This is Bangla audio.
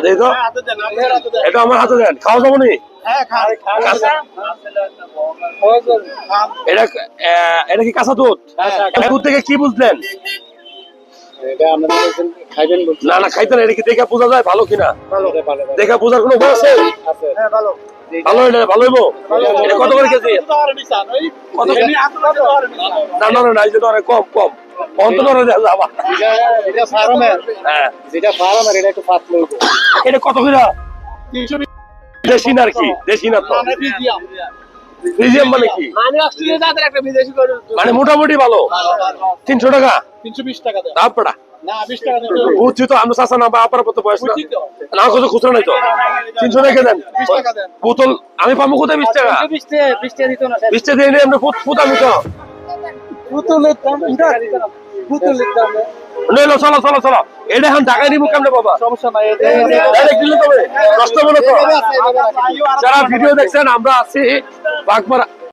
দেখো এটা আমার হাতে দেন, খাওয়া যাবো নি? এটা এটা কি কাঁচা দুধ? দুধ থেকে কি বুঝলেন? না না খাইতে না, এটা কি দেখে বোঝা যায় ভালো কিনা? দেখে বোঝার কোনো উপায় আছে? ভালো এটা ভালো হইব। এটা কত করে কেজি? না না না, এই যে ধরে কম কম অন্তর যাবা। এটা কত করে? দেশি না আর কি? দেশি না তো, মিউজিয়াম মানে কি? মানে মোটামুটি ভালো। 300 টাকা 320 টাকা দেয় আপনারা না 20 টাকা দেয় বুঝছি তো, আমরা চাষা না বা আপনার কত বয়স না না কত খুচরা নাই তো 300 টাকা দেন 20 টাকা দেন বোতল আমি পাবো কোথায় 20 টাকা? 20 টাকা দিত না 20 টাকা দিয়ে আমরা ফুট আমি তো বোতলের দাম বোতলের দাম নইলো চলো চলো চলো, এটা এখন ঢাকায় নিবো কেমনে বাবা? সমস্যা নাই ডাইরেক্ট দিলে তবে কষ্ট বলো তো। যারা ভিডিও দেখছেন আমরা আছি বাগমারা